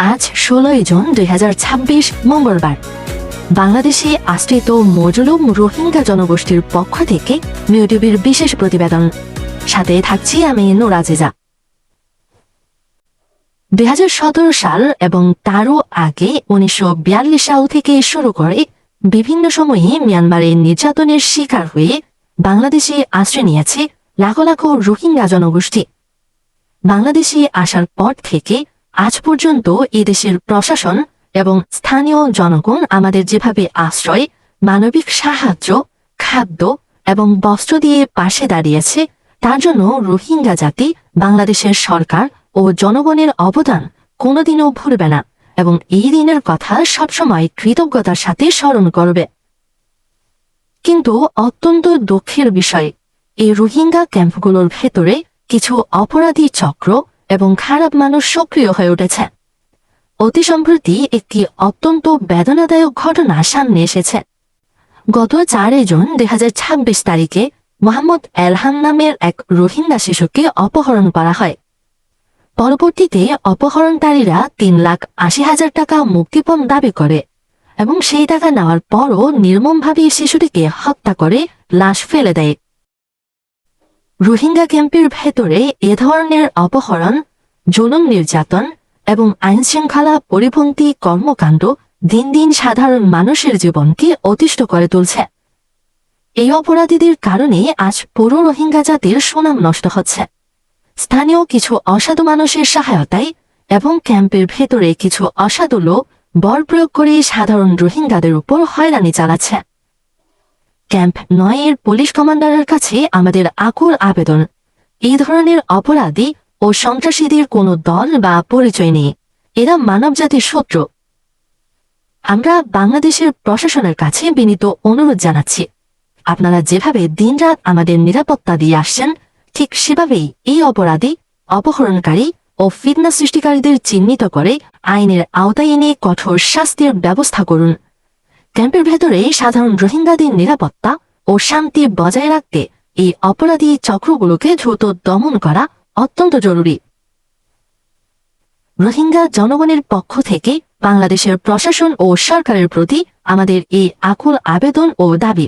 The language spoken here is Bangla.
আজ 16 জুন 2026 মঙ্গলবার। বাংলাদেশে আশ্রিত মজলুম রোহিঙ্গা জনগোষ্ঠীর পক্ষ থেকে মিউটিভির বিশেষ প্রতিবেদন। সাথে থাকছি আমি নুরাজেজা। 2017 সাল এবং তারও আগে 1942 সাল থেকে শুরু করে বিভিন্ন সময়ে মিয়ানমারের নির্যাতনের শিকার হয়ে বাংলাদেশে আশ্রয় নিয়েছে লাখো লাখো রোহিঙ্গা জনগোষ্ঠী। বাংলাদেশে আসার পর থেকে আজ পর্যন্ত এদেশের প্রশাসন এবং স্থানীয় জনগণ আমাদের যেভাবে আশ্রয়, মানবিক সাহায্য, খাদ্য এবং বস্ত্র দিয়ে পাশে দাঁড়িয়েছে, তার জন্য রোহিঙ্গা জাতি বাংলাদেশের সরকার ও জনগণের অবদান কোনোদিনও ভুলবে না এবং এই দিনের কথা সবসময় কৃতজ্ঞতার সাথে স্মরণ করবে। কিন্তু অত্যন্ত দুঃখের বিষয়, এই রোহিঙ্গা ক্যাম্পগুলোর ভেতরে কিছু অপরাধী চক্র এবং খারাপ মানুষ সক্রিয় হয়ে উঠেছে। অতি সম্প্রতি একটি অত্যন্ত বেদনাদায়ক ঘটনা সামনে এসেছে। গত 4 জুন 2026 তারিখে মোহাম্মদ এলহাম নামের এক রোহিঙ্গা শিশুকে অপহরণ করা হয়। পরবর্তীতে অপহরণকারীরা 3,80,000 টাকা মুক্তিপণ দাবি করে এবং সেই টাকা নেওয়ার পরও নির্মমভাবে শিশুটিকে হত্যা করে লাশ ফেলে দেয়। রোহিঙ্গা ক্যাম্পের ভেতরে এ ধরনের অপহরণ, যৌন নির্যাতন এবং আইনশৃঙ্খলা পরিপন্থী কর্মকাণ্ড দিন দিন সাধারণ মানুষের জীবনকে অতিষ্ঠ করে তুলছে। এই অপরাধীদের কারণে আজ পুরো রোহিঙ্গা জাতির সুনাম নষ্ট হচ্ছে। স্থানীয় কিছু অসাধু মানুষের সহায়তায় এবং ক্যাম্পের ভেতরে কিছু অসাধু লোক বল প্রয়োগ করে সাধারণ রোহিঙ্গাদের উপর হয়রানি চালাচ্ছে। ক্যাম্প 9 এর পুলিশ কমান্ডারের কাছে আমাদের আকুল আবেদন, এই ধরনের অপরাধী ও সন্ত্রাসীদের কোনো দল বা পরিচয় নেই, এরা মানবজাতির শত্রু। আমরা বাংলাদেশের প্রশাসনের কাছে বিনীত অনুরোধ জানাচ্ছি, আপনারা যেভাবে দিনরাত আমাদের নিরাপত্তা দিয়ে আসছেন, ঠিক সেভাবেই এই অপরাধী, অপহরণকারী ও ফিতনা সৃষ্টিকারীদের চিহ্নিত করে আইনের আওতায় এনে কঠোর শাস্তির ব্যবস্থা করুন। ক্যাম্পের ভেতরে সাধারণ রোহিঙ্গাদের নিরাপত্তা ও শান্তি বজায় রাখতে এই অপরাধী চক্রগুলোকে দ্রুত দমন করা অত্যন্ত জরুরি। রোহিঙ্গা জনগণের পক্ষ থেকে বাংলাদেশের প্রশাসন ও সরকারের প্রতি আমাদের এই আকুল আবেদন ও দাবি।